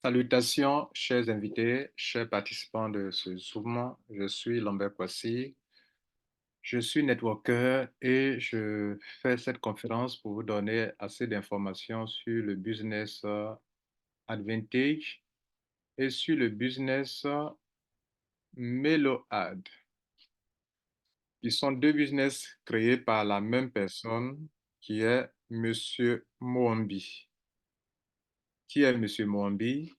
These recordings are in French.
Salutations, chers invités, chers participants de ce Zoom. Je suis Lambert Kwasi. Je suis networker et je fais cette conférence pour vous donner assez d'informations sur le business Advantage et sur le business MeloAd, qui sont deux business créés par la même personne qui est Monsieur Moambi. Qui est Monsieur Moambi?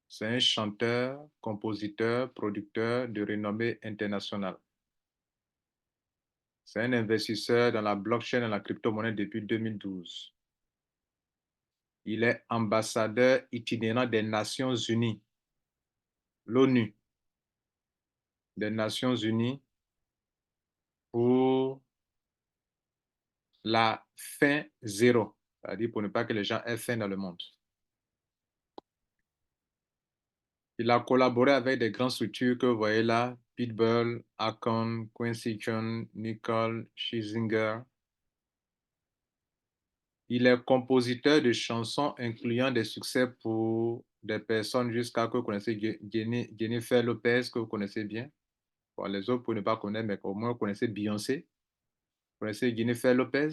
C'est un chanteur, compositeur, producteur de renommée internationale. C'est un investisseur dans la blockchain et la crypto-monnaie depuis 2012. Il est ambassadeur itinérant des Nations Unies, l'ONU, des Nations Unies pour la faim zéro, c'est-à-dire pour ne pas que les gens aient faim dans le monde. Il a collaboré avec des grandes structures que vous voyez là, Pitbull, Akon, Quincy Jones, Nicole Scherzinger. Il est compositeur de chansons incluant des succès pour des personnes jusqu'à que vous connaissez Jennifer Lopez, que vous connaissez bien. Bon, les autres, pour ne pas connaître, mais au moins vous connaissez Beyoncé. Vous connaissez Jennifer Lopez.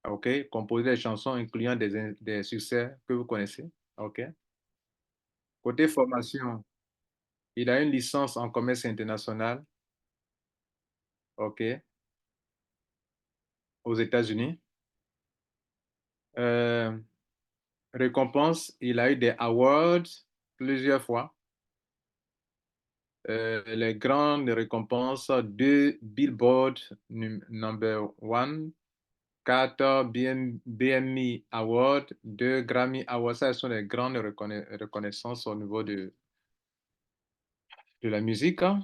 OK. Composer des chansons incluant des succès que vous connaissez. OK. Côté formation, il a une licence en commerce international. OK. Aux États-Unis. Euh, Récompense, il a eu des awards plusieurs fois. Les grandes récompenses de Billboard number one, 4 BMI Awards, 2 Grammy Awards. Ça, ce sont les grandes reconnaissances au niveau de la musique, hein.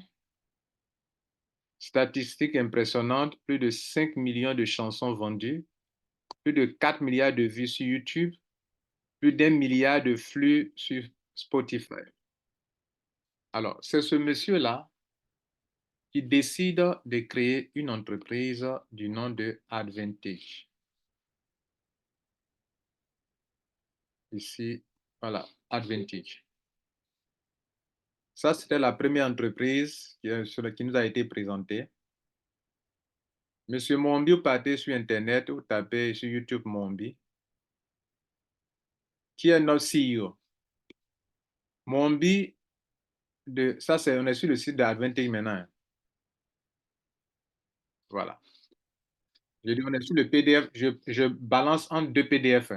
Statistiques impressionnantes, plus de 5 millions de chansons vendues, plus de 4 milliards de vues sur YouTube, plus d'1 milliard de flux sur Spotify. Alors, c'est ce monsieur-là qui décide de créer une entreprise du nom de Advantage. Ici, voilà, Advantage. Ça, c'était la première entreprise qui nous a été présentée. Monsieur Mombi, vous partez sur Internet, vous tapez sur YouTube Mombi. Qui est notre CEO? Mombi, ça, on est sur le site d'Advantage maintenant. Voilà. Je dis, on est sur le PDF. Je balance en deux PDF.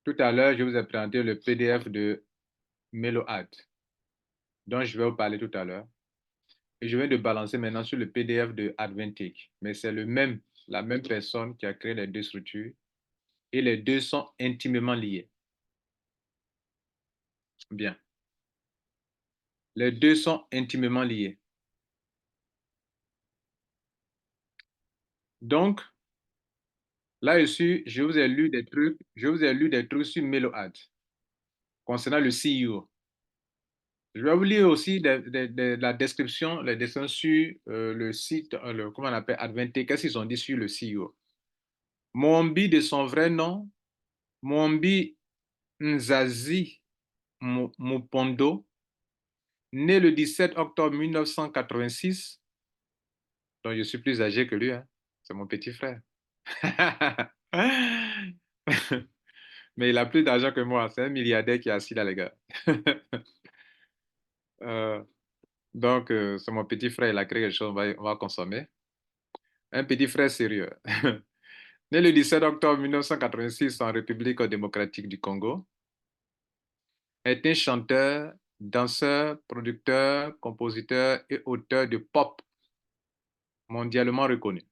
Tout à l'heure, je vous ai présenté le PDF de MeloAd, dont je vais vous parler tout à l'heure. Et je viens de balancer maintenant sur le PDF de Advantage. Mais c'est la même personne qui a créé les deux structures et les deux sont intimement liés. Bien. Les deux sont intimement liés. Donc, là-dessus, je vous ai lu des trucs sur MeloAd concernant le CEO. Je vais vous lire aussi la description, les dessins sur le site, comment on appelle, Advantage. Qu'est-ce qu'ils ont dit sur le CEO? Mombi de son vrai nom, Mombi Nzazi Mupondo, né le 17 octobre 1986, donc je suis plus âgé que lui, hein. C'est mon petit frère. Mais il a plus d'argent que moi, c'est un milliardaire qui est assis là, les gars. Euh, donc, c'est mon petit frère, il a créé quelque chose, on va consommer. Un petit frère sérieux. Né le 17 octobre 1986 en République démocratique du Congo, est un chanteur, danseur, producteur, compositeur et auteur de pop mondialement reconnu.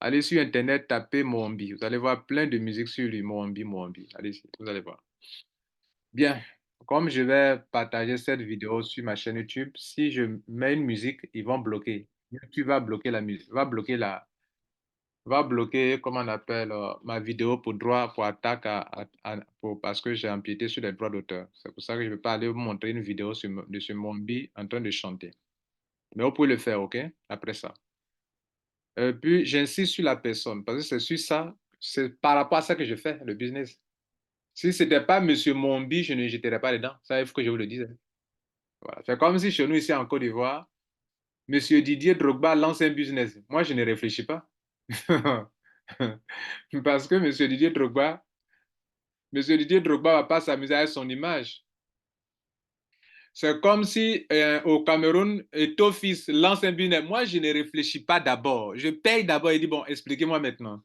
Allez sur Internet, tapez Moambi. Vous allez voir plein de musiques sur lui, Moambi, Moambi. Allez-y, vous allez voir. Bien, comme je vais partager cette vidéo sur ma chaîne YouTube, si je mets une musique, ils vont bloquer. YouTube va bloquer la musique, va bloquer, comment on appelle, ma vidéo pour droit, pour attaque, parce que j'ai empiété sur les droits d'auteur. C'est pour ça que je ne vais pas aller vous montrer une vidéo de ce Moambi en train de chanter. Mais vous pouvez le faire, OK? Après ça. Puis, j'insiste sur la personne, parce que c'est sur ça, c'est par rapport à ça que je fais le business. Si ce n'était pas M. Mombi, je ne jetterais pas dedans. Ça, il faut que je vous le dise. Voilà. C'est comme si chez nous, ici en Côte d'Ivoire, M. Didier Drogba lance un business. Moi, je ne réfléchis pas. Parce que M. Didier Drogba va pas s'amuser avec son image. C'est comme si au Cameroun, Eto'o-Fils lance un business. Moi, je ne réfléchis pas d'abord. Je paye d'abord et dis, bon, expliquez-moi maintenant.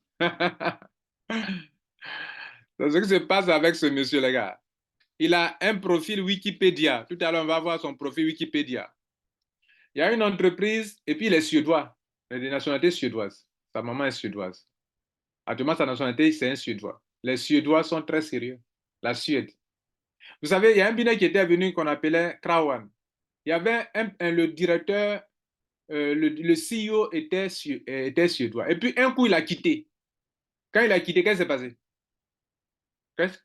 C'est ce qui se passe avec ce monsieur, les gars. Il a un profil Wikipédia. Tout à l'heure, on va voir son profil Wikipédia. Il y a une entreprise, et puis il est suédois. Il a des nationalités suédoises. Sa maman est suédoise. Actuellement, sa nationalité, c'est un Suédois. Les Suédois sont très sérieux. La Suède. Vous savez, il y a un binet qui était venu qu'on appelait Krawan. Il y avait le directeur, le CEO était suédois. Et puis, un coup, il a quitté. Quand il a quitté, qu'est-ce qui s'est passé?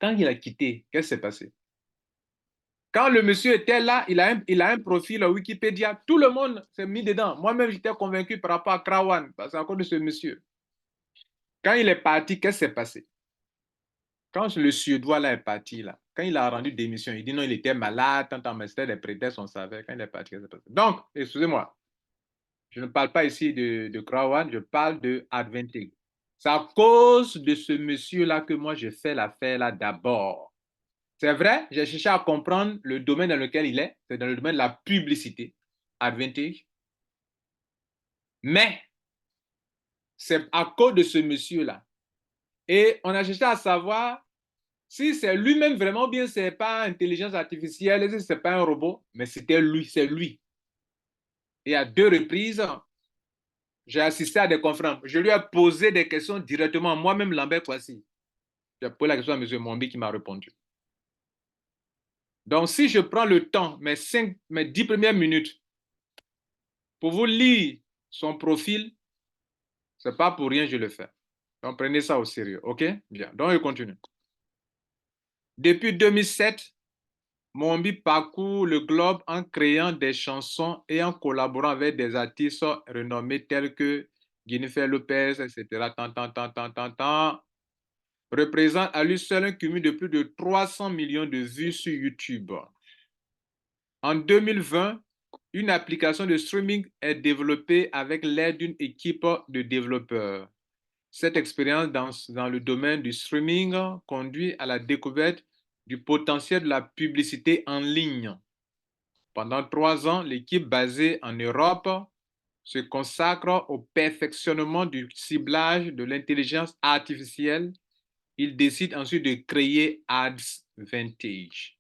Quand il a quitté, qu'est-ce qui s'est passé? Quand le monsieur était là, il a un profil Wikipédia. Tout le monde s'est mis dedans. Moi-même, j'étais convaincu par rapport à Krawan, parce qu'à cause de ce monsieur. Quand il est parti, qu'est-ce qui s'est passé? Quand le Suédois là est parti, là, quand il a rendu démission, il dit non, il était malade, tant, mais c'était des prétextes, on savait. Quand il est parti, qu'est-ce qui s'est passé? Donc, excusez-moi, je ne parle pas ici de Krawan, je parle de Adventig. C'est à cause de ce monsieur-là que moi, je fais l'affaire là d'abord. C'est vrai, j'ai cherché à comprendre le domaine dans lequel il est, c'est dans le domaine de la publicité, Adventig. Mais c'est à cause de ce monsieur-là. Et on a cherché à savoir si c'est lui-même vraiment bien, c'est pas intelligence artificielle, si c'est pas un robot, mais c'était lui, c'est lui. Et à deux reprises, j'ai assisté à des conférences. Je lui ai posé des questions directement, moi-même, Lambert Kwasi. J'ai posé la question à M. Mombi qui m'a répondu. Donc, si je prends le temps, mes 10 premières minutes, pour vous lire son profil, c'est pas pour rien que je le fais. Donc, prenez ça au sérieux, OK? Bien, donc je continue. Depuis 2007, Mombi parcourt le globe en créant des chansons et en collaborant avec des artistes renommés tels que Jennifer Lopez, etc. Représente à lui seul un cumul de plus de 300 millions de vues sur YouTube. En 2020, une application de streaming est développée avec l'aide d'une équipe de développeurs. Cette expérience dans le domaine du streaming conduit à la découverte du potentiel de la publicité en ligne. Pendant 3 ans, l'équipe basée en Europe se consacre au perfectionnement du ciblage de l'intelligence artificielle. Il décide ensuite de créer Advantage.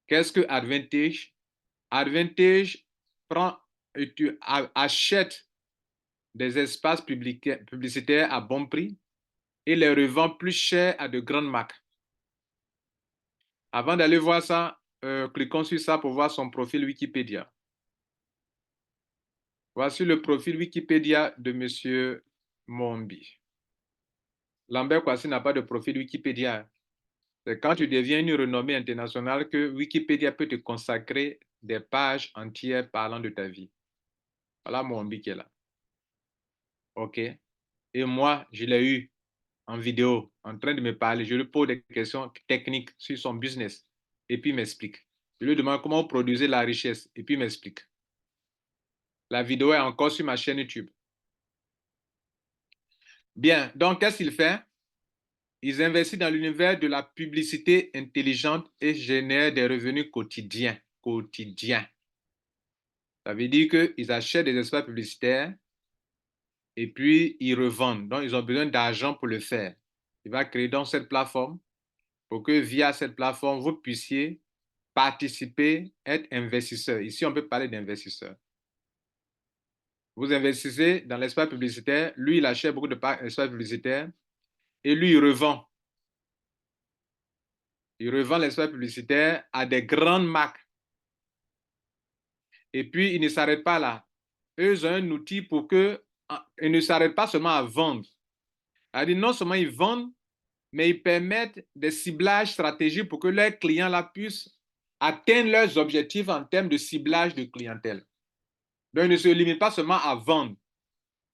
Qu'est-ce que Advantage? Advantage prend et tu achètes des espaces publicitaires à bon prix et les revend plus cher à de grandes marques. Avant d'aller voir ça, cliquons sur ça pour voir son profil Wikipédia. Voici le profil Wikipédia de M. Mombi. Lambert Kwasi n'a pas de profil Wikipédia. C'est quand tu deviens une renommée internationale que Wikipédia peut te consacrer des pages entières parlant de ta vie. Voilà Mombi qui est là. OK. Et moi, je l'ai eu en vidéo, en train de me parler. Je lui pose des questions techniques sur son business. Et puis il m'explique. Je lui demande comment vous produisez la richesse. Et puis il m'explique. La vidéo est encore sur ma chaîne YouTube. Bien, donc qu'est-ce qu'il fait? Ils investissent dans l'univers de la publicité intelligente et génèrent des revenus quotidiens. Quotidiens. Ça veut dire qu'ils achètent des espaces publicitaires et puis ils revendent. Donc, ils ont besoin d'argent pour le faire. Il va créer donc cette plateforme pour que via cette plateforme, vous puissiez participer, être investisseur. Ici, on peut parler d'investisseur. Vous investissez dans l'espace publicitaire, lui, il achète beaucoup d'espaces publicitaires et lui, il revend. Il revend l'espace publicitaire à des grandes marques. Et puis, il ne s'arrête pas là. Eux, ils ont un outil pour que, ils ne s'arrêtent pas seulement à vendre. C'est-à-dire, non seulement ils vendent, mais ils permettent des ciblages stratégiques pour que leurs clients là puissent atteindre leurs objectifs en termes de ciblage de clientèle. Donc, ils ne se limitent pas seulement à vendre.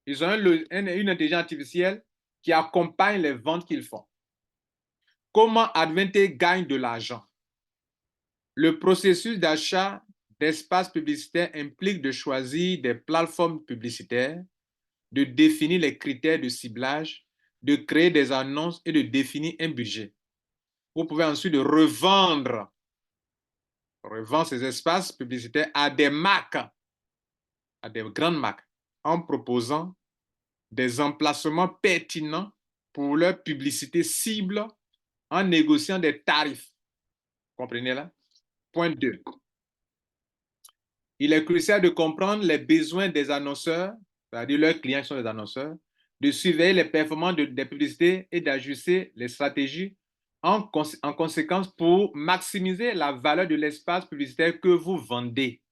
Ils ont une intelligence artificielle qui accompagne les ventes qu'ils font. Comment Advente gagne de l'argent? Le processus d'achat d'espaces publicitaires implique de choisir des plateformes publicitaires, de définir les critères de ciblage, de créer des annonces et de définir un budget. Vous pouvez ensuite revendre ces espaces publicitaires à des marques, à des grandes marques, en proposant des emplacements pertinents pour leur publicité cible, en négociant des tarifs. Comprenez là? Point 2. Il est crucial de comprendre les besoins des annonceurs, c'est-à-dire leurs clients qui sont les annonceurs, de surveiller les performances des publicités et d'ajuster les stratégies en conséquence pour maximiser la valeur de l'espace publicitaire que vous vendez.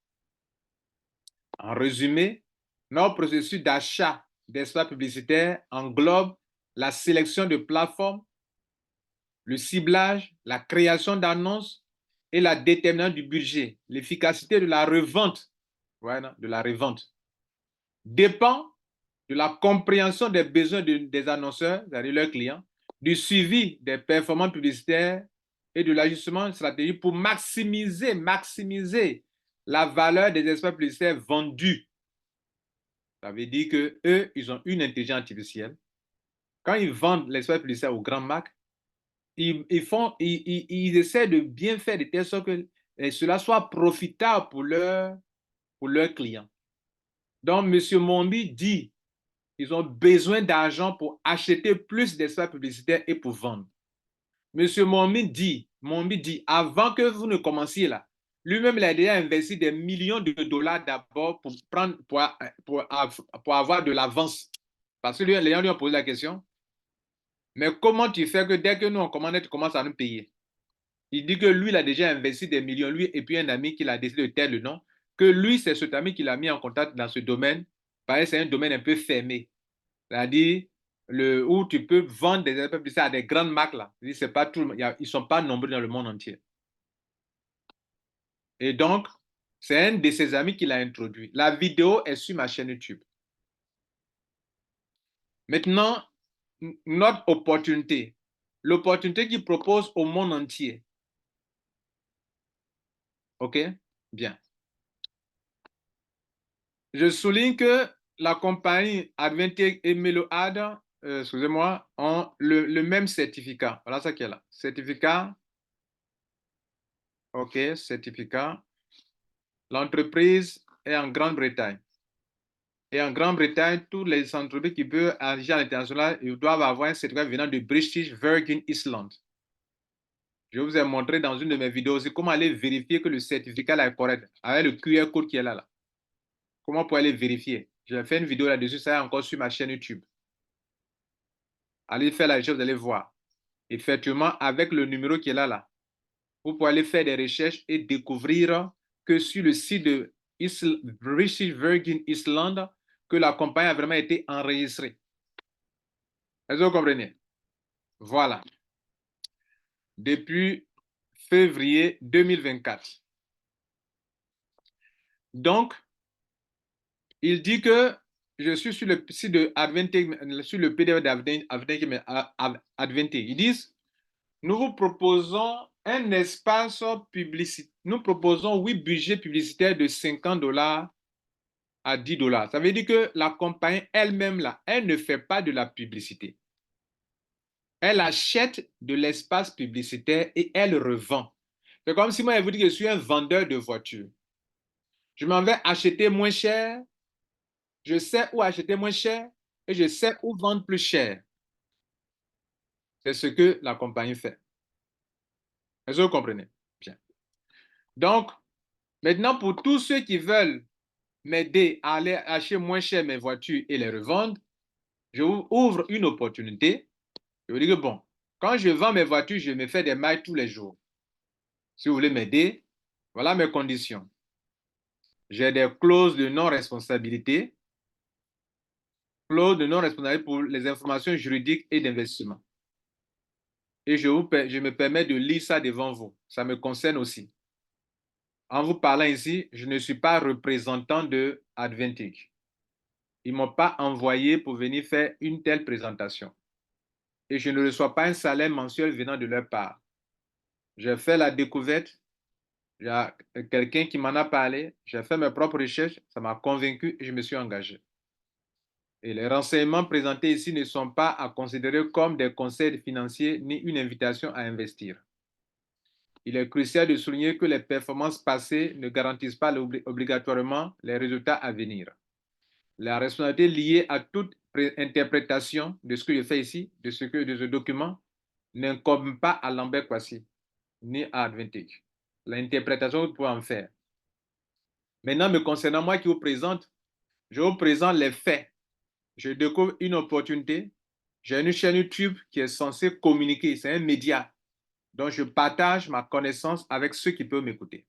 En résumé, notre processus d'achat d'espace publicitaire englobe la sélection de plateformes, le ciblage, la création d'annonces et la détermination du budget. L'efficacité de la revente, dépend de la compréhension des besoins des annonceurs, c'est-à-dire leurs clients, du suivi des performances publicitaires et de l'ajustement stratégique pour maximiser la valeur des espaces publicitaires vendus. Ça veut dire qu'eux, ils ont une intelligence artificielle. Quand ils vendent l'espace publicitaire aux grandes marques, ils essaient de bien faire de telle sorte que cela soit profitable pour leurs clients. Donc, M. Mombi dit qu'ils ont besoin d'argent pour acheter plus d'espaces publicitaires et pour vendre. M. Mombi dit, avant que vous ne commenciez là, lui-même, il a déjà investi des millions de dollars d'abord pour avoir de l'avance. Parce que les gens lui ont posé la question, mais comment tu fais que dès que nous on commande, tu commences à nous payer? Il dit que lui, il a déjà investi des millions, lui et puis un ami qui a décidé de taire le nom, que lui, c'est cet ami qui l'a mis en contact dans ce domaine. Pareil, c'est un domaine un peu fermé. C'est-à-dire où tu peux vendre des espèces à des grandes marques là. C'est pas tout, ils ne sont pas nombreux dans le monde entier. Et donc, c'est un de ses amis qui l'a introduit. La vidéo est sur ma chaîne YouTube. Maintenant, notre opportunité. L'opportunité qu'il propose au monde entier. OK? Bien. Je souligne que la compagnie Advente et Meload, excusez-moi, ont le même certificat. Voilà ça qui est là. Certificat. OK, certificat. L'entreprise est en Grande-Bretagne. Et en Grande-Bretagne, toutes les entreprises qui veulent agir à l'international, ils doivent avoir un certificat venant de British Virgin Islands. Je vous ai montré dans une de mes vidéos aussi comment aller vérifier que le certificat là est correct, avec le QR code qui est là. Comment pour aller vérifier? J'ai fait une vidéo là-dessus, ça est encore sur ma chaîne YouTube. Allez faire la recherche, vous allez voir. Effectivement, avec le numéro qui est là, vous pouvez aller faire des recherches et découvrir que sur le site de British Virgin Islands, que la compagnie a vraiment été enregistrée. Est-ce que vous comprenez? Voilà. Depuis février 2024. Donc, il dit que je suis sur le site de Advente, sur le PDF d'Advente. Ils disent, nous vous proposons un espace publicitaire. Nous proposons 8 budgets publicitaires de 50 dollars à 10 dollars. Ça veut dire que la compagnie elle-même, là, elle ne fait pas de la publicité. Elle achète de l'espace publicitaire et elle revend. C'est comme si moi, je vous dis que je suis un vendeur de voitures. Je m'en vais acheter moins cher, je sais où acheter moins cher et je sais où vendre plus cher. C'est ce que la compagnie fait. Est-ce que vous comprenez? Bien. Donc, maintenant, pour tous ceux qui veulent m'aider à aller acheter moins cher mes voitures et les revendre, je vous ouvre une opportunité. Je vous dis que bon, quand je vends mes voitures, je me fais des mailles tous les jours. Si vous voulez m'aider, voilà mes conditions. J'ai des clauses de non-responsabilité, clauses de non-responsabilité pour les informations juridiques et d'investissement. Et je me permets de lire ça devant vous. Ça me concerne aussi. En vous parlant ici, je ne suis pas représentant de Adventic. Ils ne m'ont pas envoyé pour venir faire une telle présentation. et je ne reçois pas un salaire mensuel venant de leur part. J'ai fait la découverte, il y a quelqu'un qui m'en a parlé, j'ai fait mes propres recherches, ça m'a convaincu et je me suis engagé. Et les renseignements présentés ici ne sont pas à considérer comme des conseils financiers ni une invitation à investir. Il est crucial de souligner que les performances passées ne garantissent pas obligatoirement les résultats à venir. La responsabilité liée à toute interprétation de ce que je fais ici, de ce document, n'incombe pas à Lambert Kwasi ni à Advantage. L'interprétation, vous pouvez en faire. Maintenant, me concernant moi qui vous présente, je vous présente les faits. Je découvre une opportunité. J'ai une chaîne YouTube qui est censée communiquer. C'est un média. Donc, je partage ma connaissance avec ceux qui peuvent m'écouter.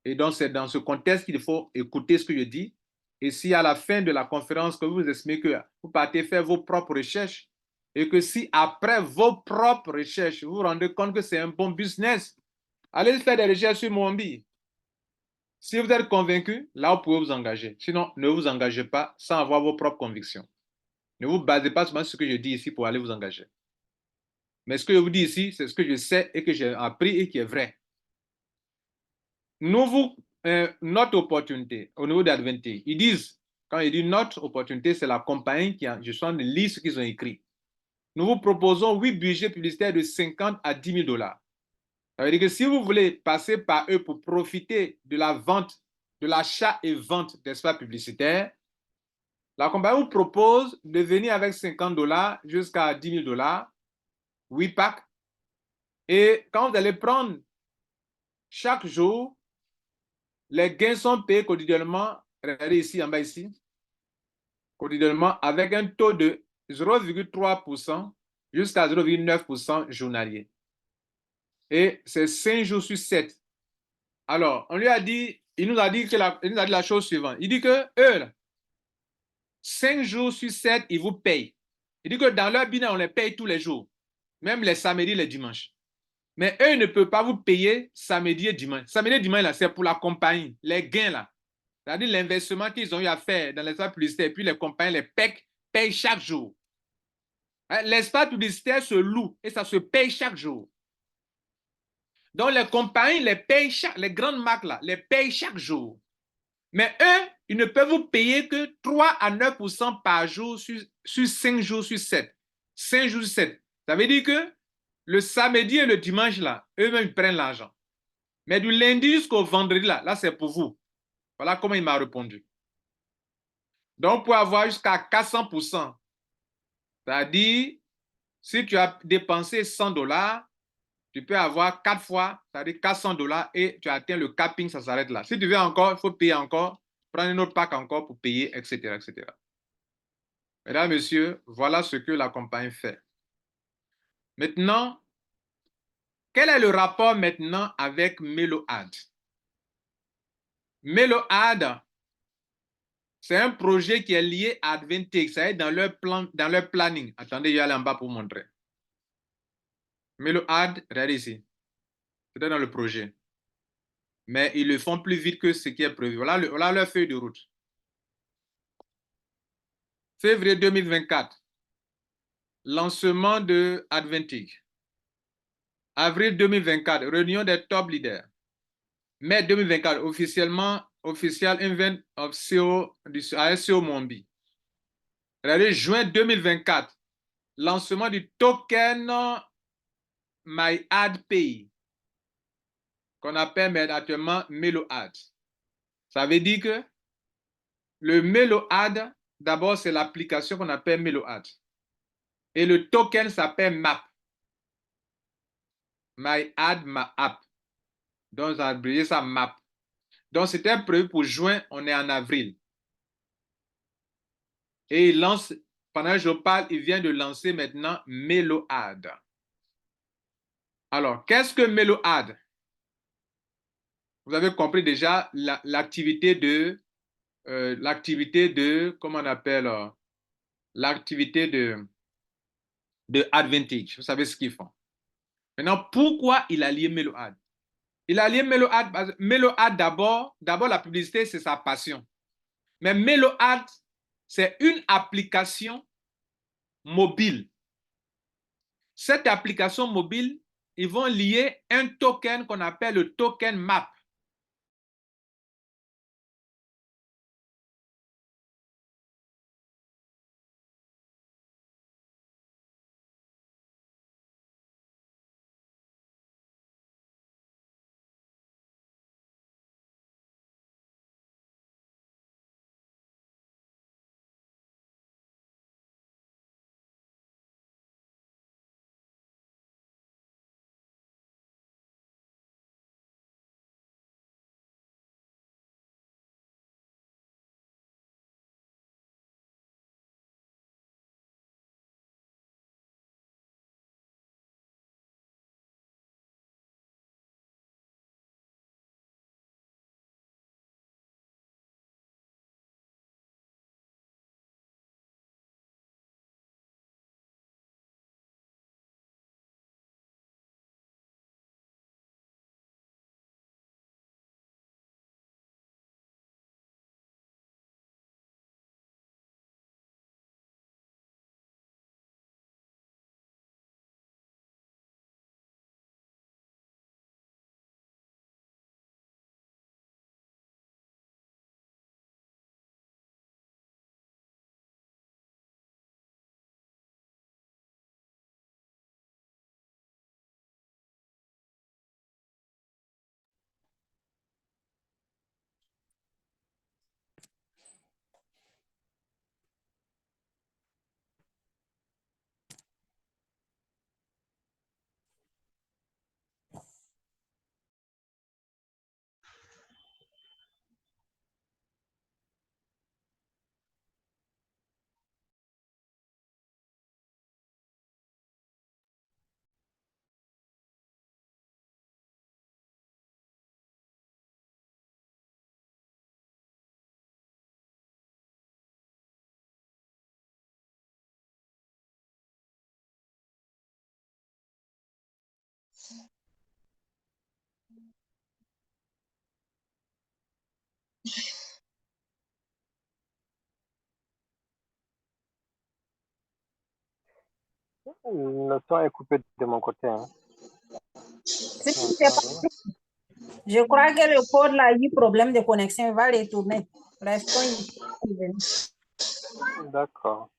Et donc, c'est dans ce contexte qu'il faut écouter ce que je dis. Et si à la fin de la conférence, que vous estimez que vous partez faire vos propres recherches, et que si après vos propres recherches, vous vous rendez compte que c'est un bon business, allez faire des recherches sur Moambi. Si vous êtes convaincu, là, vous pouvez vous engager. Sinon, ne vous engagez pas sans avoir vos propres convictions. Ne vous basez pas sur ce que je dis ici pour aller vous engager. Mais ce que je vous dis ici, c'est ce que je sais et que j'ai appris et qui est vrai. Notre opportunité au niveau d'Advantage, ils disent, quand ils disent notre opportunité, c'est la compagnie qui a, je suis en train de lire ce qu'ils ont écrit. Nous vous proposons 8 budgets publicitaires de 50 à 10 000 $. Ça veut dire que si vous voulez passer par eux pour profiter de la vente, de l'achat et vente d'espaces publicitaires, la compagnie vous propose de venir avec 50 $ jusqu'à 10 000 $, 8 packs. Et quand vous allez prendre chaque jour, les gains sont payés quotidiennement, regardez ici, en bas ici, quotidiennement avec un taux de 0,3% jusqu'à 0,9% journalier. Et c'est 5 jours sur 7. Alors, on lui a dit, il nous a dit la chose suivante. Il dit que eux, 5 jours sur 7, ils vous payent. Il dit que dans leur bilan, on les paye tous les jours, même les samedis, les dimanches. Mais eux, ils ne peuvent pas vous payer samedi et dimanche. Samedi et dimanche, là, c'est pour la compagnie, les gains, là. C'est-à-dire l'investissement qu'ils ont eu à faire dans l'espace publicitaire, et puis les compagnies, les PEC, payent chaque jour. L'espace publicitaire se loue et ça se paye chaque jour. Donc les compagnies les payent les grandes marques là, les payent chaque jour. Mais eux, ils ne peuvent vous payer que 3 à 9% par jour sur 5 jours sur 7. 5 jours sur 7. Ça veut dire que le samedi et le dimanche là, eux-mêmes ils prennent l'argent. Mais du lundi jusqu'au vendredi là c'est pour vous. Voilà comment il m'a répondu. Donc, pour avoir jusqu'à 400%, c'est-à-dire, si tu as dépensé 100 $, tu peux avoir 4 fois, c'est-à-dire 400 $ et tu atteins le capping, ça s'arrête là. Si tu veux encore, il faut payer encore, prendre un autre pack encore pour payer, etc., etc. Mesdames, Messieurs, voilà ce que la compagnie fait. Maintenant, quel est le rapport maintenant avec MeloAd? MeloAd, c'est un projet qui est lié à Advantage, ça est dans leur planning. Attendez, je vais aller en bas pour vous montrer. MeloAd, regardez ici. C'est dans le projet. Mais ils le font plus vite que ce qui est prévu. Voilà leur feuille de route. Février 2024, lancement de Advantage. Avril 2024, réunion des top leaders. Mai 2024, official event of CO du ASCO Mombi. Regardez, juin 2024, lancement du token MyAdPay, qu'on appelle actuellement MeloAd. Ça veut dire que le MeloAd, d'abord, c'est l'application qu'on appelle MeloAd. Et le token s'appelle MAP. MyAd, MAP. Donc, ça a brillé ça MAP. Donc, c'était prévu pour juin, on est en avril. Et il lance, pendant que je parle, il vient de lancer maintenant MeloAd. Alors, qu'est-ce que MeloAd? Vous avez compris déjà l'activité de, comment on appelle, l'activité de Advantage. Vous savez ce qu'ils font. Maintenant, pourquoi il a lié MeloAd? Il a lié MeloAd. MeloAd d'abord, la publicité, c'est sa passion. Mais MeloAd, c'est une application mobile cette application mobile, ils vont lier un token qu'on appelle le token MAP. Le son est coupé de mon côté. Hein. Je crois que le code là a eu problème de connexion. Il va retourner. Restons ici. D'accord.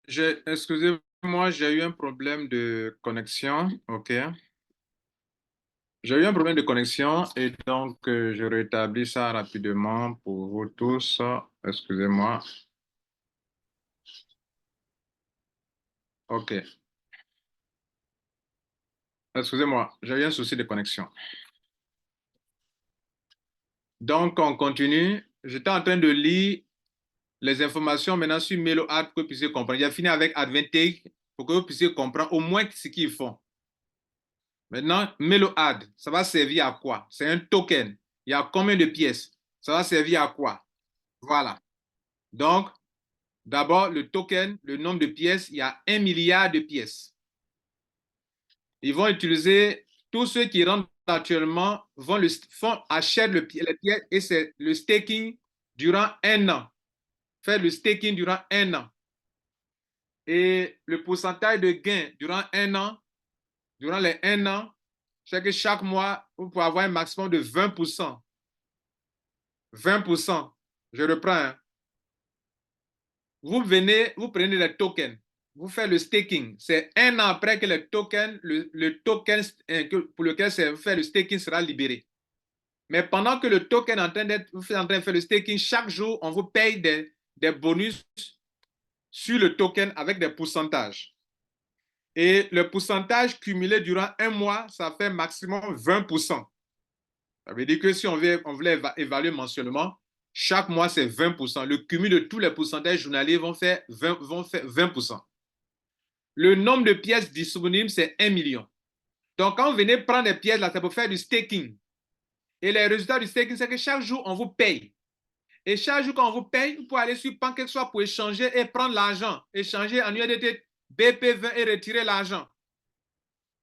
Excusez-moi, j'ai eu un problème de connexion. OK. J'ai eu un problème de connexion et donc je rétablis ça rapidement pour vous tous. Excusez-moi. OK. Excusez-moi, j'ai eu un souci de connexion. Donc, on continue. J'étais en train de lire les informations maintenant sur MeloAd pour que vous puissiez comprendre. J'ai fini avec Advantage pour que vous puissiez comprendre au moins ce qu'ils font. Maintenant, MeloAd, ça va servir à quoi? C'est un token. Il y a combien de pièces? Ça va servir à quoi? Voilà. Donc, d'abord, le token, le nombre de pièces, il y a 1 milliard de pièces. Ils vont utiliser, tous ceux qui rentrent actuellement achètent les pièces et c'est le staking durant 1 an. Faire le staking durant 1 an. Et le pourcentage de gain durant 1 an, durant les 1 an, c'est que chaque mois, vous pouvez avoir un maximum de 20%. 20%. Je reprends. Hein. Vous prenez les tokens. Vous faites le staking. C'est 1 an après que le token pour lequel vous faites le staking sera libéré. Mais pendant que le token est en train de faire le staking, chaque jour, on vous paye des bonus sur le token avec des pourcentages. Et le pourcentage cumulé durant 1 mois, ça fait maximum 20%. Ça veut dire que si on voulait évaluer mensuellement, chaque mois, c'est 20%. Le cumul de tous les pourcentages journaliers vont faire 20%. Le nombre de pièces disponibles, c'est 1 million. Donc, quand vous venez prendre des pièces, là, c'est pour faire du staking. Et les résultats du staking, c'est que chaque jour, on vous paye. Et chaque jour, quand on vous paye, vous pouvez aller sur PancakeSwap pour échanger et prendre l'argent. Échanger en USDT BP20 et retirer l'argent.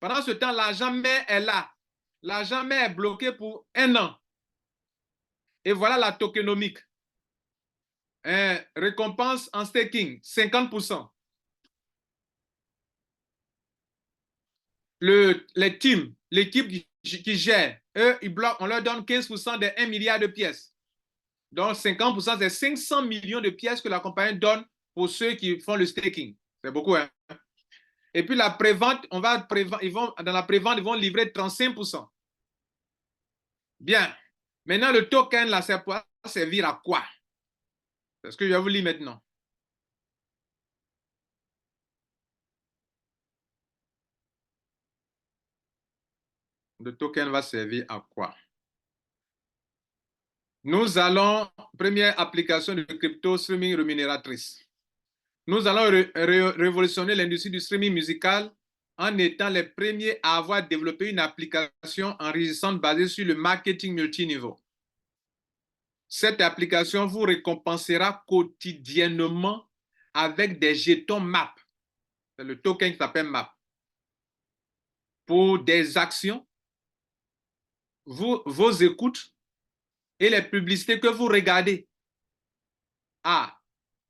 Pendant ce temps, l'argent mère est là. L'argent mère est bloqué pour 1 an. Et voilà la tokenomique. Récompense en staking, 50%. Les teams, l'équipe qui gère, eux, ils bloquent, on leur donne 15% des 1 milliard de pièces. Donc, 50%, c'est 500 millions de pièces que la compagnie donne pour ceux qui font le staking. C'est beaucoup, hein? Et puis, la prévente, dans la prévente, ils vont livrer 35%. Bien. Maintenant, le token, là, ça va servir à quoi? C'est ce que je vais vous lire maintenant. Le token va servir à quoi? Nous allons, première application de crypto streaming rémunératrice. Nous allons révolutionner l'industrie du streaming musical en étant les premiers à avoir développé une application enrichissante basée sur le marketing multiniveau. Cette application vous récompensera quotidiennement avec des jetons MAP. C'est le token qui s'appelle MAP. Pour des actions, vos écoutes et les publicités que vous regardez. Ah,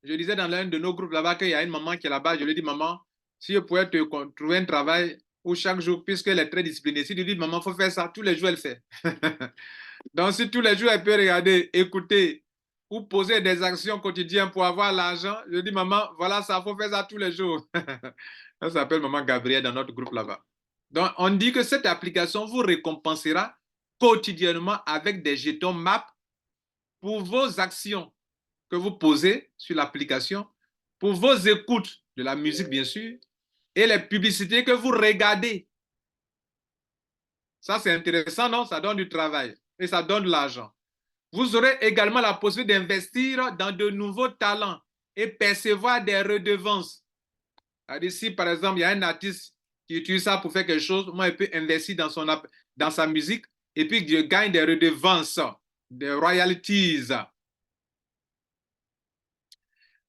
je disais dans l'un de nos groupes là-bas qu'il y a une maman qui est là-bas. Je lui dis, maman, si je pouvais te trouver un travail où chaque jour, puisqu'elle est très disciplinée, si tu dis, maman, il faut faire ça, tous les jours, elle fait. Donc, si tous les jours, elle peut regarder, écouter ou poser des actions quotidiennes pour avoir l'argent, je dis, maman, voilà ça, il faut faire ça tous les jours. Ça s'appelle maman Gabrielle dans notre groupe là-bas. Donc, on dit que cette application vous récompensera quotidiennement avec des jetons MAP pour vos actions que vous posez sur l'application, pour vos écoutes de la musique, bien sûr, et les publicités que vous regardez. Ça, c'est intéressant, non? Ça donne du travail et ça donne de l'argent. Vous aurez également la possibilité d'investir dans de nouveaux talents et percevoir des redevances. C'est-à-dire, si, par exemple, il y a un artiste qui utilise ça pour faire quelque chose, moi, il peut investir dans sa musique et puis je gagne des redevances, des royalties.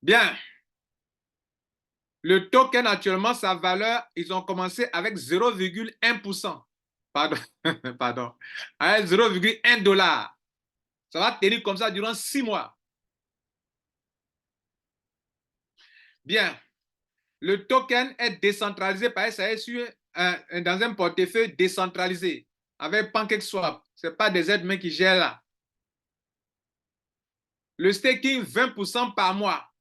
Bien. Le token, actuellement, sa valeur, ils ont commencé avec 0,1%. Pardon, pardon. Avec 0,1 $. Ça va tenir comme ça durant 6 mois. Bien. Le token est décentralisé par SAS dans un portefeuille décentralisé avec PancakeSwap. Ce n'est pas des êtres humains qui gèrent là. Le staking, 20% par mois.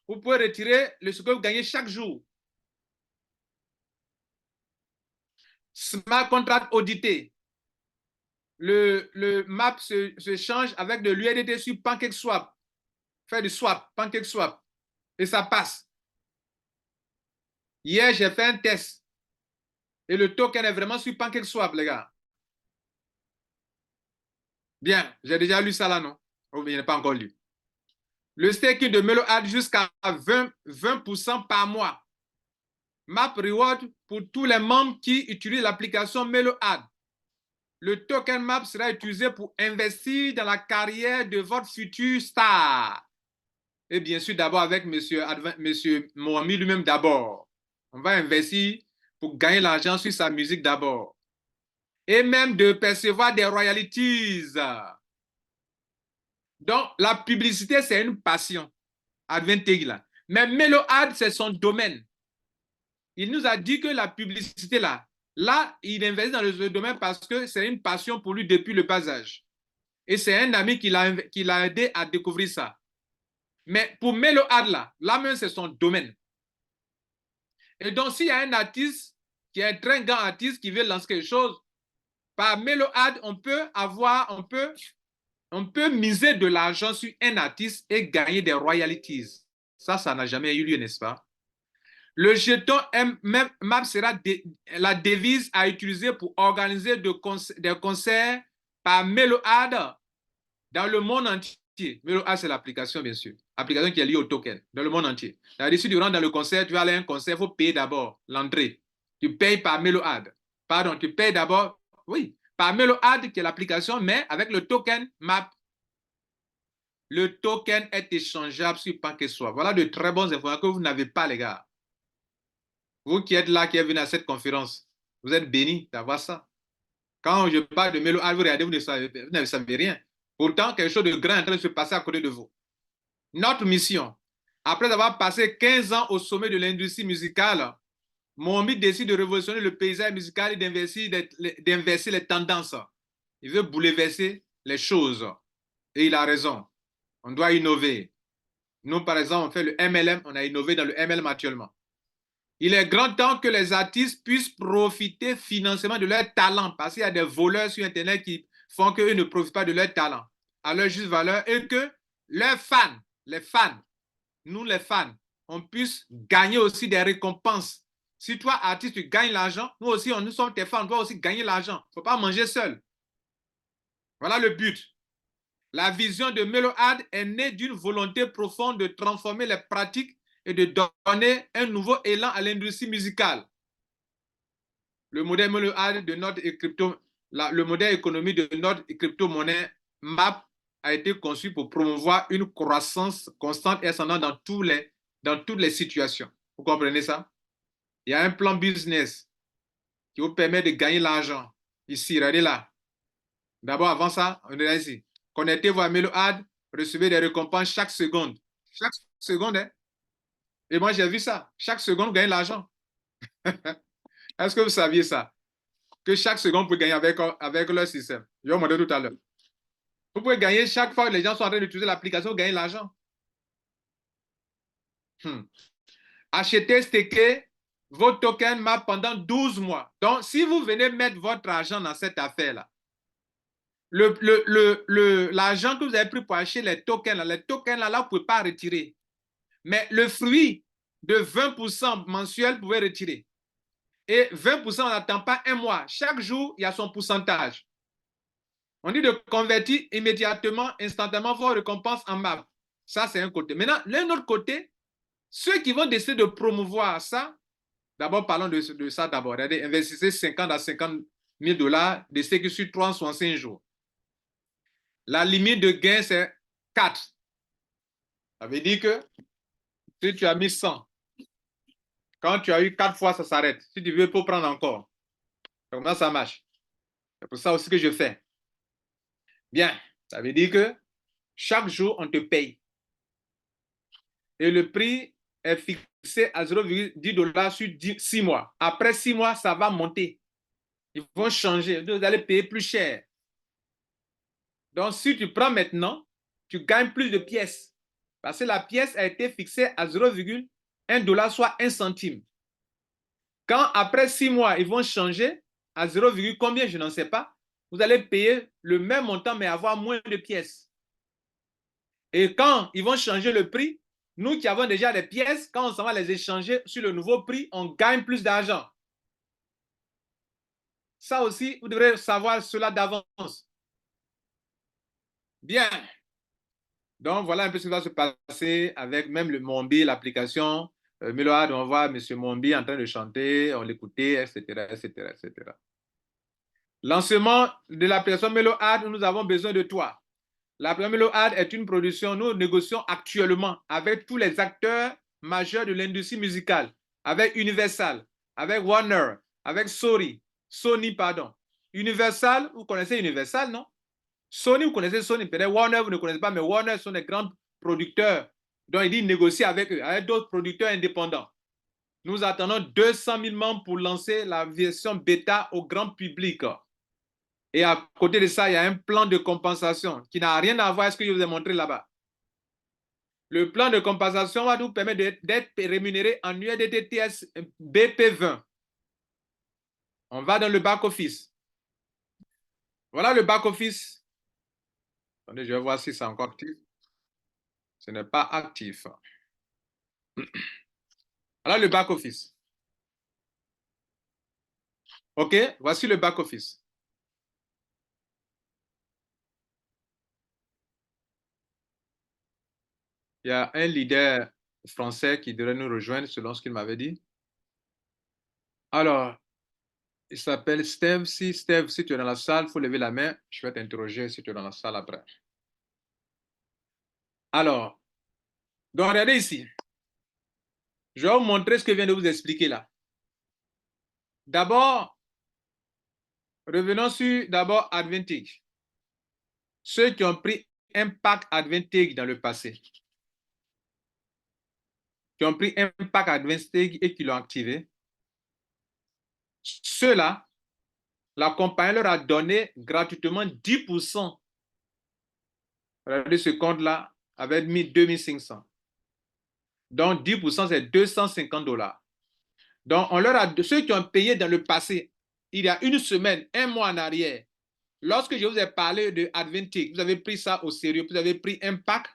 Vous pouvez retirer ce que vous gagnez chaque jour. Smart contract audité. Le MAP se change avec de l'USDT sur PancakeSwap. Faire du swap, PancakeSwap. Et ça passe. Hier, j'ai fait un test. Et le token est vraiment sur PancakeSwap, les gars. Bien, j'ai déjà lu ça là, non? Oh, il n'est pas encore lu. Le staking de MeloAd jusqu'à 20% par mois. Map Reward pour tous les membres qui utilisent l'application MeloAd. Le token MAP sera utilisé pour investir dans la carrière de votre futur star. Et bien sûr, d'abord avec monsieur Mohamed lui-même d'abord. On va investir pour gagner l'argent sur sa musique d'abord. Et même de percevoir des royalties. Donc, la publicité, c'est une passion. Adventegla. Mais MeloAd, c'est son domaine. Il nous a dit que la publicité, là, il investit dans le domaine parce que c'est une passion pour lui depuis le bas âge. Et c'est un ami qui l'a aidé à découvrir ça. Mais pour MeloAd, là même, c'est son domaine. Et donc, s'il y a un artiste qui est un très grand artiste qui veut lancer quelque chose, par MeloAd, on peut miser de l'argent sur un artiste et gagner des royalties. Ça n'a jamais eu lieu, n'est-ce pas? Le jeton MAP sera la devise à utiliser pour organiser des concerts par MeloAd dans le monde entier. MeloAd, c'est l'application, bien sûr. Application qui est liée au token, dans le monde entier. C'est-à-dire, si tu rentres dans le concert, tu vas aller à un concert, il faut payer d'abord l'entrée. Tu payes par MeloAd. Pardon, tu payes d'abord, oui, par MeloAd, qui est l'application, mais avec le token MAP. Le token est échangeable sur PancakeSwap. Voilà de très bonnes informations que vous n'avez pas, les gars. Vous qui êtes là, qui êtes venus à cette conférence, vous êtes bénis d'avoir ça. Quand je parle de MeloAd, vous regardez, vous ne savez rien. Pourtant, quelque chose de grand est en train de se passer à côté de vous. Notre mission, après avoir passé 15 ans au sommet de l'industrie musicale, Mohamed décide de révolutionner le paysage musical et d'inverser les tendances. Il veut bouleverser les choses. Et il a raison. On doit innover. Nous, par exemple, on fait le MLM. On a innové dans le MLM actuellement. Il est grand temps que les artistes puissent profiter financièrement de leur talent parce qu'il y a des voleurs sur Internet qui font qu'eux ne profitent pas de leur talent à leur juste valeur et que leurs fans, nous les fans, on puisse gagner aussi des récompenses. Si toi, artiste, tu gagnes l'argent, nous aussi, nous sommes tes fans, on doit aussi gagner l'argent. Il ne faut pas manger seul. Voilà le but. La vision de MeloAd est née d'une volonté profonde de transformer les pratiques et de donner un nouveau élan à l'industrie musicale. Le modèle MeloAd de notre le modèle économique de notre crypto-monnaie MAP a été conçu pour promouvoir une croissance constante et ascendante dans toutes les situations. Vous comprenez ça? Il y a un plan business qui vous permet de gagner l'argent. Ici, regardez là. D'abord, avant ça, on est là ici. Connectez-vous à MeloAd, recevez des récompenses chaque seconde. Chaque seconde, hein? Et moi, j'ai vu ça. Chaque seconde, vous gagnez l'argent. Est-ce que vous saviez ça? Que chaque seconde, vous pouvez gagner avec leur système. Je vais vous montrer tout à l'heure. Vous pouvez gagner chaque fois que les gens sont en train d'utiliser l'application, vous gagnez l'argent. Achetez, stacker vos tokens MAP pendant 12 mois. Donc, si vous venez mettre votre argent dans cette affaire-là, l'argent que vous avez pris pour acheter les tokens, là, vous ne pouvez pas retirer. Mais le fruit de 20% mensuel, vous pouvez retirer. Et 20%, on n'attend pas un mois. Chaque jour, il y a son pourcentage. On dit de convertir immédiatement, instantanément vos récompenses en MAP. Ça, c'est un côté. Maintenant, d'un autre côté, ceux qui vont décider de promouvoir ça, d'abord, parlons de ça d'abord. Regardez, investissez 50 à 50 000 $, de ce qui sur 365 jours. La limite de gain, c'est 4. Ça veut dire que si tu as mis 100, quand tu as eu 4 fois, ça s'arrête. Si tu veux, il faut prendre encore. Comment ça marche? C'est pour ça aussi que je fais. Bien, ça veut dire que chaque jour, on te paye. Et le prix est fixé à 0,10 $ sur 6 mois. Après 6 mois, ça va monter. Ils vont changer. Vous allez payer plus cher. Donc, si tu prends maintenant, tu gagnes plus de pièces. Parce que la pièce a été fixée à 0,1 $, soit 1 centime. Quand après 6 mois, ils vont changer à 0, combien, je n'en sais pas, vous allez payer le même montant, mais avoir moins de pièces. Et quand ils vont changer le prix, nous qui avons déjà des pièces, quand on s'en va les échanger sur le nouveau prix, on gagne plus d'argent. Ça aussi, vous devrez savoir cela d'avance. Bien. Donc, voilà un peu ce qui va se passer avec même le Mombi, l'application Meload. On voit M. Mombi en train de chanter, on l'écoutait, etc., etc., etc. Lancement de l'application Meload, nous avons besoin de toi. L'application Meload est une production, nous négocions actuellement avec tous les acteurs majeurs de l'industrie musicale, avec Universal, avec Warner, avec Sony, pardon. Universal, vous connaissez Universal, non? Sony, vous connaissez Sony, peut-être Warner, vous ne connaissez pas, mais Warner sont des grands producteurs. Donc, il dit négocier avec eux, avec d'autres producteurs indépendants. Nous attendons 200 000 membres pour lancer la version bêta au grand public. Et à côté de ça, il y a un plan de compensation qui n'a rien à voir avec ce que je vous ai montré là-bas. Le plan de compensation va nous permettre d'être rémunéré en USDTS BP20. On va dans le back-office. Voilà le back-office. Attendez, je vais voir si c'est encore actif. Ce n'est pas actif. Voilà le back-office. OK, voici le back-office. Il y a un leader français qui devrait nous rejoindre selon ce qu'il m'avait dit. Alors, il s'appelle Steve. Steve, si tu es dans la salle, il faut lever la main. Je vais t'interroger si tu es dans la salle après. Alors, donc regardez ici. Je vais vous montrer ce que je viens de vous expliquer là. D'abord, revenons sur d'abord Advantage. Ceux qui ont pris Impact Advantage dans le passé. Qui ont pris Impact Advantage et qui l'ont activé. Ceux-là, la compagnie leur a donné gratuitement 10%. Regardez ce compte-là avec 2500. Donc, 10%, c'est 250 $. Donc, on leur a, ceux qui ont payé dans le passé, il y a une semaine, un mois en arrière, lorsque je vous ai parlé de Advantage, vous avez pris ça au sérieux, vous avez pris Impact,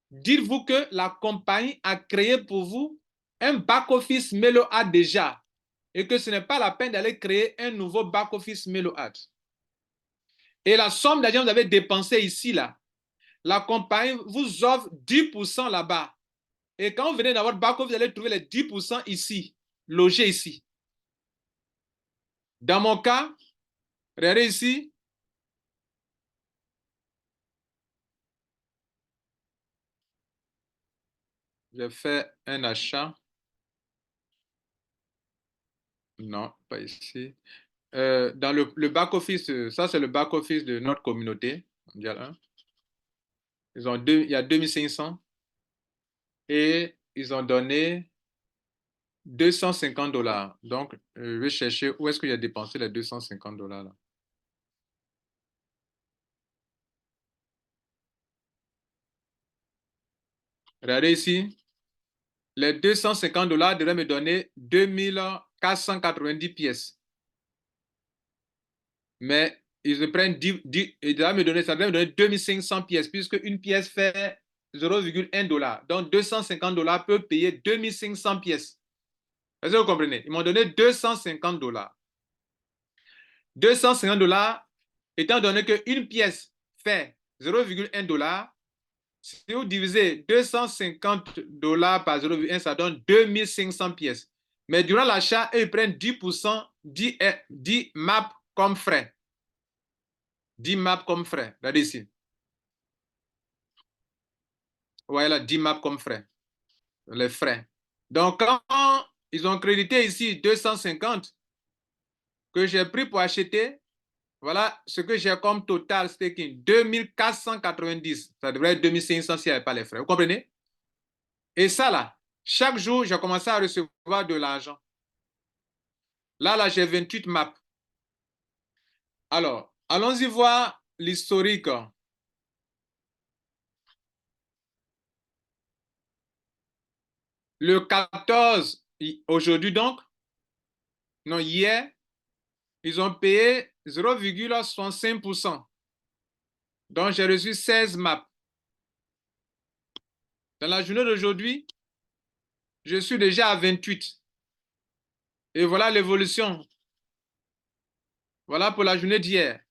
dites-vous que la compagnie a créé pour vous un back-office Meload déjà et que ce n'est pas la peine d'aller créer un nouveau back-office Meload. Et la somme d'argent que vous avez dépensé ici, là, la compagnie vous offre 10% là-bas. Et quand vous venez dans votre back-office, vous allez trouver les 10% ici, logés ici. Dans mon cas, regardez ici. J'ai fait un achat. Non, pas ici. Dans le back-office, ça c'est le back-office de notre communauté mondiale 1. Il y a 2500 et ils ont donné 250 $. Donc, je vais chercher où est-ce qu'il a dépensé les 250 $ là. Regardez ici. Les 250 $ devraient me donner 2490 pièces. Mais ils prennent 10, ça devrait me donner 2500 pièces, puisque une pièce fait 0,1 $. Donc 250 $ peuvent payer 2500 pièces. Est-ce que vous comprenez? Ils m'ont donné 250 $. 250 $, étant donné qu'une pièce fait 0,1 $, si vous divisez 250 $ par 0,1, ça donne 2500 pièces. Mais durant l'achat, ils prennent 10%, 10 maps comme frais. 10 maps comme frais. Regardez ici. Voilà, 10 maps comme frais. Les frais. Donc, quand ils ont crédité ici 250 que j'ai pris pour acheter, voilà ce que j'ai comme total staking. 2490. Ça devrait être 2500 s'il n'y avait pas les frais. Vous comprenez? Et ça, là, chaque jour, j'ai commencé à recevoir de l'argent. Là, j'ai 28 maps. Alors, allons-y voir l'historique. Le 14, aujourd'hui donc, non, hier, ils ont payé 0,65%. Donc, j'ai reçu 16 maps. Dans la journée d'aujourd'hui, je suis déjà à 28. Et voilà l'évolution. Voilà pour la journée d'hier.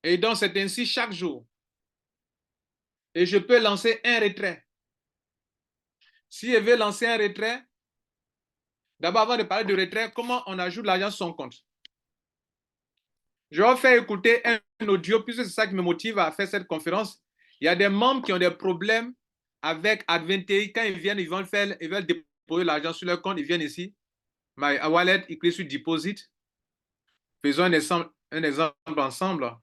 Et donc, c'est ainsi chaque jour. et je peux lancer un retrait. Si je veux lancer un retrait, d'abord, avant de parler de retrait, comment on ajoute l'argent sur son compte? Je vais faire écouter un audio, puisque c'est ça qui me motive à faire cette conférence. Il y a des membres qui ont des problèmes avec Advantage. Quand ils viennent, ils veulent déposer l'argent sur leur compte, ils viennent ici. My wallet, ils cliquent sur Deposit. Faisons un exemple ensemble.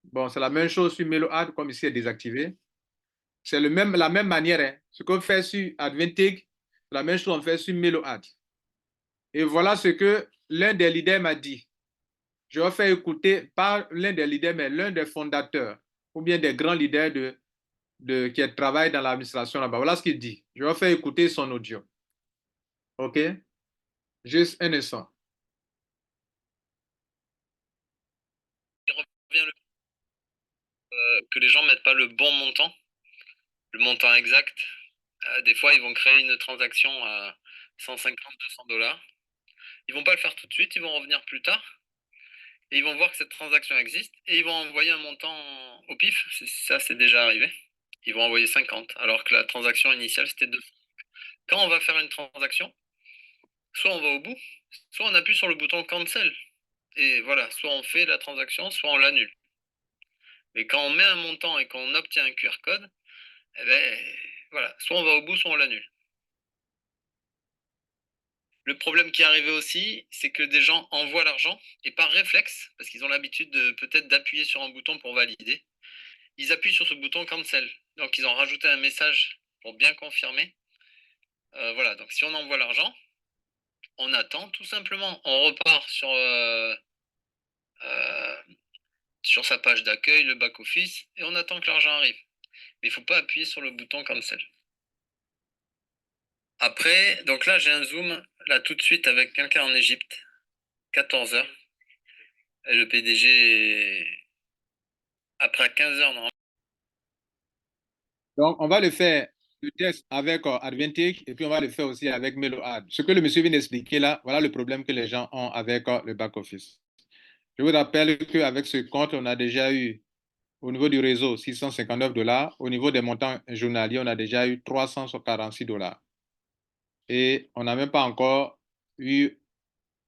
Bon, c'est la même chose sur MeloAd, comme ici est désactivé. C'est la même manière. Hein. Ce qu'on fait sur Advantage, la même chose qu'on fait sur MeloAd. Et voilà ce que l'un des leaders m'a dit. Je vais faire écouter, pas l'un des leaders, mais l'un des fondateurs, ou bien des grands leaders qui travaillent dans l'administration là-bas. Voilà ce qu'il dit. Je vais faire écouter son audio. OK? Juste un instant. Il revient que les gens ne mettent pas le bon montant, le montant exact. Des fois, ils vont créer une transaction à 150, 200 $. Ils ne vont pas le faire tout de suite, ils vont revenir plus tard. Et ils vont voir que cette transaction existe et ils vont envoyer un montant au pif. Ça, c'est déjà arrivé. Ils vont envoyer 50, alors que la transaction initiale, c'était 200. Quand on va faire une transaction, soit on va au bout, soit on appuie sur le bouton cancel. Et voilà, soit on fait la transaction, soit on l'annule. Mais quand on met un montant et qu'on obtient un QR code, eh ben, voilà, soit on va au bout, soit on l'annule. Le problème qui est arrivé aussi, c'est que des gens envoient l'argent et par réflexe, parce qu'ils ont l'habitude peut-être d'appuyer sur un bouton pour valider, ils appuient sur ce bouton cancel. Donc ils ont rajouté un message pour bien confirmer. Voilà, donc si on envoie l'argent, on attend tout simplement. On repart sur sa page d'accueil, le back-office, et on attend que l'argent arrive. Mais il ne faut pas appuyer sur le bouton cancel. Après, donc là, j'ai un zoom, là, tout de suite, avec quelqu'un en Égypte, 14 h. Et le PDG, après 15 h, normalement. Donc, on va le faire, le test avec Advantage, et puis on va le faire aussi avec MeloAd. Ce que le monsieur vient d'expliquer là, voilà le problème que les gens ont avec le back-office. Je vous rappelle qu'avec ce compte, on a déjà eu, au niveau du réseau, 659 $. Au niveau des montants journaliers, on a déjà eu 346 $. Et on n'a même pas encore eu,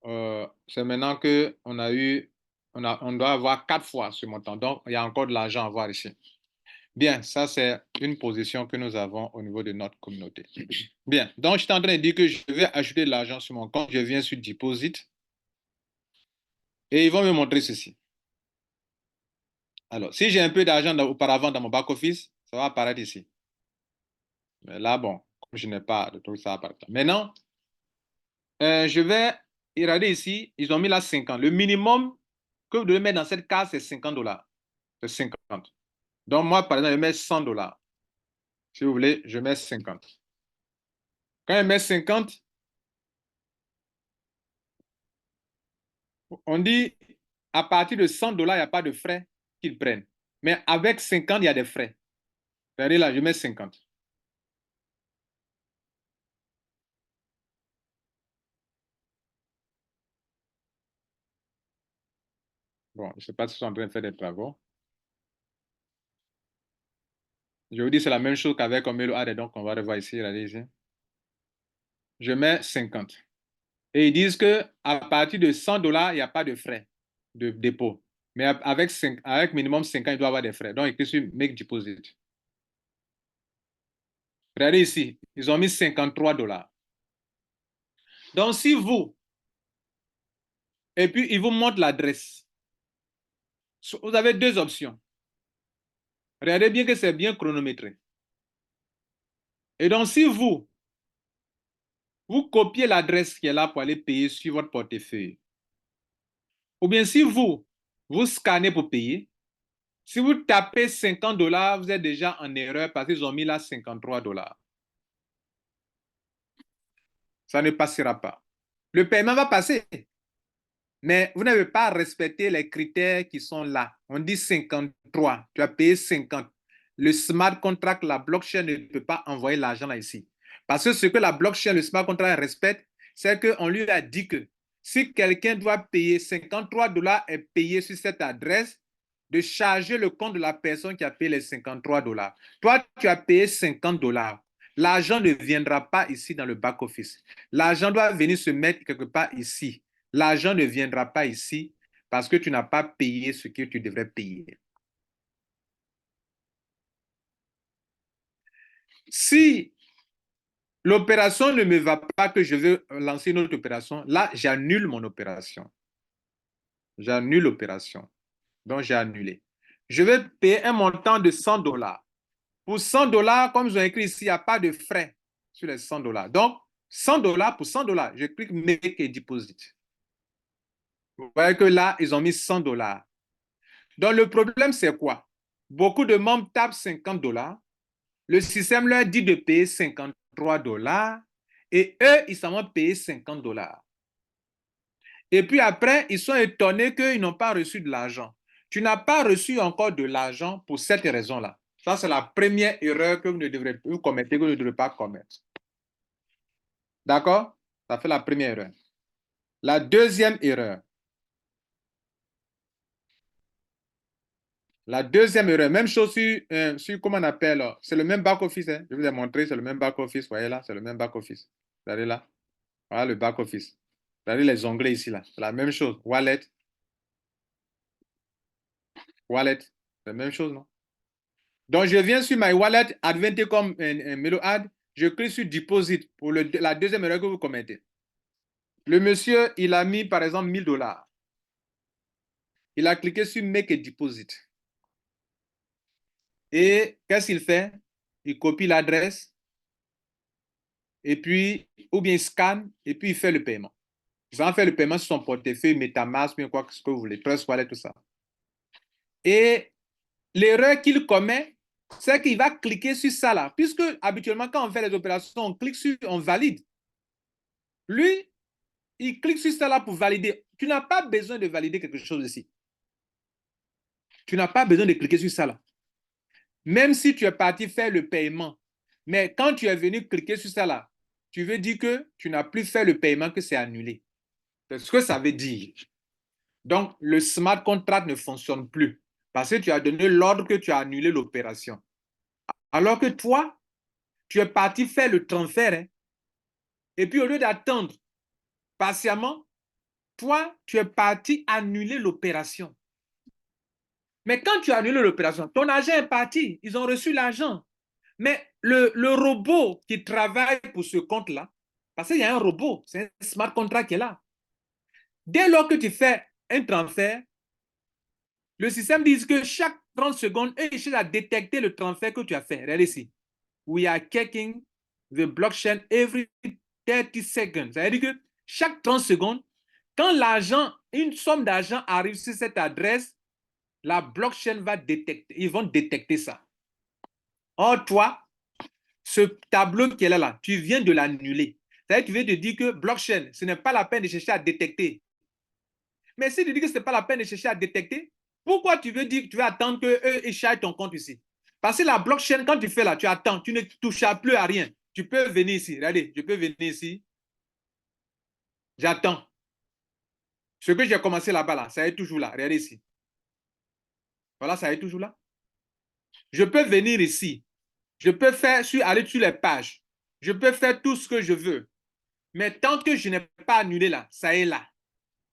c'est maintenant qu'on a eu, on doit avoir 4 fois ce montant. Donc, il y a encore de l'argent à voir ici. Bien, ça, c'est une position que nous avons au niveau de notre communauté. Bien, donc je suis en train de dire que je vais ajouter de l'argent sur mon compte. Je viens sur Deposit. Et ils vont me montrer ceci. Alors, si j'ai un peu d'argent auparavant dans mon back-office, ça va apparaître ici. Mais là, bon, comme je n'ai pas de truc, ça va apparaître. Maintenant, je vais regarder ici. Ils ont mis là 50. Le minimum que vous devez mettre dans cette case, c'est 50 $. C'est 50. Donc, moi, par exemple, je mets 100 $. Si vous voulez, je mets 50. Quand je mets 50, on dit à partir de 100 $, il n'y a pas de frais qu'ils prennent. Mais avec 50, il y a des frais. Regardez là, je mets 50. Bon, je ne sais pas si ils sont en train de faire des travaux. Je vous dis, c'est la même chose qu'avec MeloAd, donc on va revoir ici, regardez ici. Je mets 50. Et ils disent qu'à partir de 100 $, il n'y a pas de frais de dépôt. Mais avec minimum 50, il doit y avoir des frais. Donc, écrit sur Make Deposit. Regardez ici, ils ont mis 53 $. Donc, si vous, et puis ils vous montrent l'adresse, vous avez deux options. Regardez bien que c'est bien chronométré. Et donc, si vous copiez l'adresse qui est là pour aller payer sur votre portefeuille, ou bien si vous scannez pour payer, si vous tapez 50 $, vous êtes déjà en erreur parce qu'ils ont mis là 53 $. Ça ne passera pas. Le paiement va passer, mais vous n'avez pas respecté les critères qui sont là. On dit 53, tu as payé 50. Le smart contract, la blockchain ne peut pas envoyer l'argent là ici. Parce que ce que la blockchain, le smart contract respecte, c'est qu'on lui a dit que si quelqu'un doit payer 53 $ est payé sur cette adresse, de charger le compte de la personne qui a payé les 53 $. Toi, tu as payé 50 $. L'argent ne viendra pas ici dans le back-office. L'argent doit venir se mettre quelque part ici. L'argent ne viendra pas ici parce que tu n'as pas payé ce que tu devrais payer. Si l'opération ne me va pas, que je veux lancer une autre opération, là, j'annule mon opération. J'annule l'opération. Donc, j'ai annulé. Je vais payer un montant de 100 $. Pour 100 $, comme ils ont écrit ici, il n'y a pas de frais sur les 100 $. Donc, 100 $ pour 100 $, je clique Make a Deposit. Vous voyez que là, ils ont mis 100 $. Donc, le problème, c'est quoi? Beaucoup de membres tapent 50 $. Le système leur dit de payer 53 $ et eux, ils s'en vont payer 50 $. Et puis après, ils sont étonnés qu'ils n'ont pas reçu de l'argent. Tu n'as pas reçu encore de l'argent pour cette raison-là. Ça, c'est la première erreur que vous commettez, que vous ne devrez pas commettre. D'accord? Ça fait la première erreur. La deuxième erreur. La deuxième erreur, même chose sur comment on appelle, c'est le même back-office. Hein? Je vous ai montré, c'est le même back-office. Vous voyez là, c'est le même back-office. Regardez là. Voilà le back-office. Regardez les onglets ici, là. C'est la même chose. Wallet. Wallet. C'est la même chose, non? Donc, je viens sur My Wallet, Adventecom MeloAd. Je clique sur Deposit pour la deuxième erreur que vous commettez. Le monsieur, il a mis, par exemple, 1000 $. Il a cliqué sur Make a Deposit. Et qu'est-ce qu'il fait? Il copie l'adresse, et puis, ou bien il scanne, et puis il fait le paiement. Il va faire le paiement sur son portefeuille, MetaMask, bien quoi que ce que vous voulez, Trust Wallet, tout ça. Et l'erreur qu'il commet, c'est qu'il va cliquer sur ça là. Puisque habituellement, quand on fait les opérations, on clique sur, on valide. Lui, il clique sur ça là pour valider. Tu n'as pas besoin de valider quelque chose ici. Tu n'as pas besoin de cliquer sur ça là. Même si tu es parti faire le paiement, mais quand tu es venu cliquer sur ça là, tu veux dire que tu n'as plus fait le paiement, que c'est annulé. C'est ce que ça veut dire. Donc, le smart contract ne fonctionne plus parce que tu as donné l'ordre que tu as annulé l'opération. Alors que toi, tu es parti faire le transfert. Hein, et puis, au lieu d'attendre patiemment, toi, tu es parti annuler l'opération. Mais quand tu as annulé l'opération, ton argent est parti. Ils ont reçu l'argent. Mais le robot qui travaille pour ce compte-là, parce qu'il y a un robot, c'est un smart contract qui est là. Dès lors que tu fais un transfert, le système dit que chaque 30 secondes, il cherche à détecter le transfert que tu as fait. Regardez ici. We are checking the blockchain every 30 seconds. Ça veut dire que chaque 30 secondes, quand l'argent, une somme d'argent arrive sur cette adresse, la blockchain va détecter, ils vont détecter ça. Or, toi, ce tableau qui est là, tu viens de l'annuler. C'est-à-dire que tu viens de dire que blockchain, ce n'est pas la peine de chercher à détecter. Mais si tu dis que ce n'est pas la peine de chercher à détecter, pourquoi tu veux dire que tu veux attendre qu'eux échappent ton compte ici? Parce que la blockchain, quand tu fais là, tu attends, tu ne touches plus à rien. Tu peux venir ici. Regardez, je peux venir ici. J'attends. Ce que j'ai commencé là-bas, là, ça est toujours là. Regardez ici. Voilà, ça est toujours là. Je peux venir ici. Je peux aller sur les pages. Je peux faire tout ce que je veux. Mais tant que je n'ai pas annulé là, ça est là.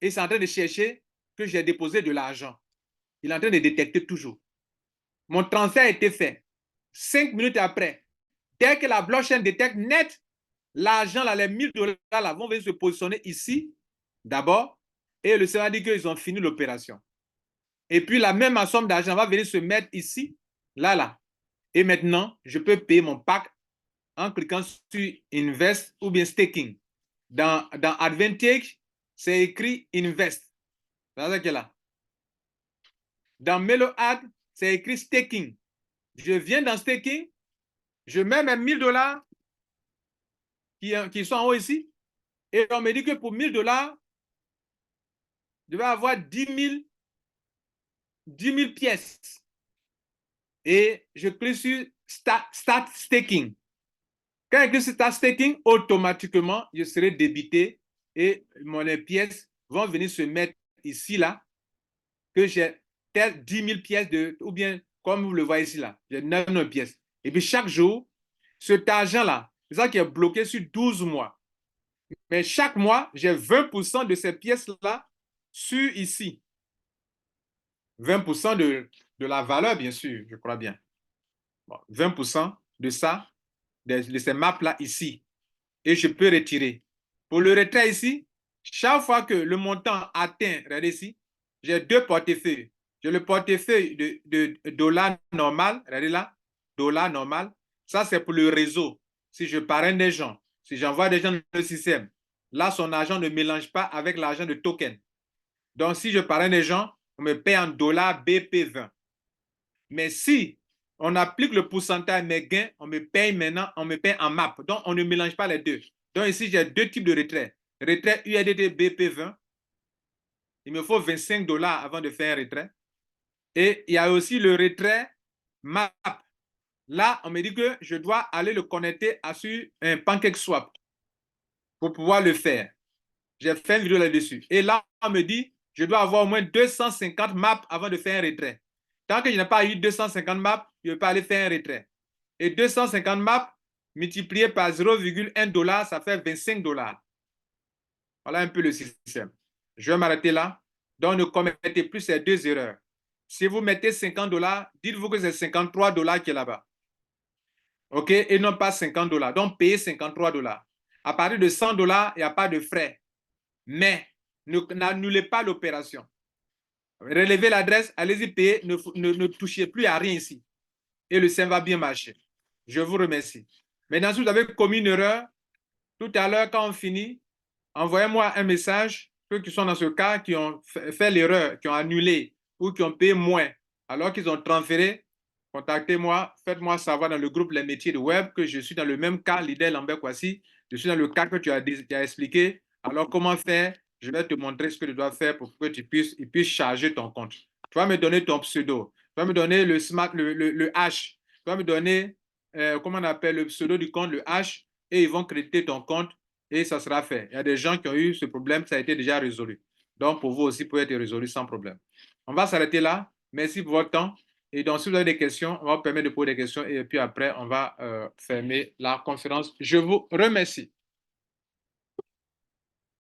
Et c'est en train de chercher que j'ai déposé de l'argent. Il est en train de détecter toujours. Mon transfert a été fait. 5 minutes après, dès que la blockchain détecte net, l'argent, là, les 1000 $ là, vont venir se positionner ici, d'abord, et le serveur dit qu'ils ont fini l'opération. Et puis, la même somme d'argent va venir se mettre ici, là, là. Et maintenant, je peux payer mon pack en cliquant sur Invest ou bien Staking. Dans Advantage, c'est écrit Invest. C'est ça qui est là. Dans MeloAd, c'est écrit Staking. Je viens dans Staking, je mets mes 1000 $ qui sont en haut ici, et on me dit que pour 1000 $, je vais avoir 10 000 pièces. Et je clique sur Start Staking. Quand je clique sur Start Staking, automatiquement, je serai débité et mes pièces vont venir se mettre ici, là, que j'ai 10 000 pièces, ou bien comme vous le voyez ici, là, j'ai 9 pièces. Et puis chaque jour, cet argent-là, c'est ça qui est bloqué sur 12 mois. Mais chaque mois, j'ai 20% de ces pièces-là sur ici. 20% de la valeur, bien sûr, je crois bien. Bon, 20% de ça, de ces maps-là ici. Et je peux retirer. Pour le retrait ici, chaque fois que le montant atteint, regardez ici, j'ai deux portefeuilles. J'ai le portefeuille de dollars normal, regardez là, dollars normal. Ça, c'est pour le réseau. Si je parraine des gens, si j'envoie des gens dans le système, là, son argent ne mélange pas avec l'argent de token. Donc, si je parraine des gens, on me paye en dollars BP20. Mais si on applique le pourcentage à mes gains, on me paye maintenant, on me paye en MAP. Donc, on ne mélange pas les deux. Donc, ici, j'ai deux types de retrait. Retrait USDT BP20. Il me faut 25 $ avant de faire un retrait. Et il y a aussi le retrait MAP. Là, on me dit que je dois aller le connecter sur un PancakeSwap pour pouvoir le faire. J'ai fait une vidéo là-dessus. Et là, on me dit, je dois avoir au moins 250 maps avant de faire un retrait. Tant que je n'ai pas eu 250 maps, je ne peux pas aller faire un retrait. Et 250 maps multiplié par 0,1 $, ça fait 25 $. Voilà un peu le système. Je vais m'arrêter là. Donc, ne commettez plus ces deux erreurs. Si vous mettez 50 $, dites-vous que c'est 53 $ qui est là-bas. OK? Et non pas 50 $. Donc, payez 53 $. À partir de 100 $, il n'y a pas de frais. Mais n'annulez pas l'opération. Relevez l'adresse, allez-y payer, ne touchez plus à rien ici. Et le système va bien marcher. Je vous remercie. Maintenant, si vous avez commis une erreur, tout à l'heure, quand on finit, envoyez-moi un message, ceux qui sont dans ce cas, qui ont fait l'erreur, qui ont annulé ou qui ont payé moins, alors qu'ils ont transféré, contactez-moi, faites-moi savoir dans le groupe Les Métiers de Web que je suis dans le même cas, Lidel Lambert Kwasi, je suis dans le cas que tu as expliqué. Alors, comment faire? Je vais te montrer ce que tu dois faire pour que tu puisses charger ton compte. Tu vas me donner ton pseudo. Tu vas me donner le smart, le hash. Tu vas me donner, comment on appelle le pseudo du compte, le hash, et ils vont créditer ton compte et ça sera fait. Il y a des gens qui ont eu ce problème, ça a été déjà résolu. Donc, pour vous aussi, ça peut être résolu sans problème. On va s'arrêter là. Merci pour votre temps. Et donc, si vous avez des questions, on va vous permettre de poser des questions et puis après, on va fermer la conférence. Je vous remercie.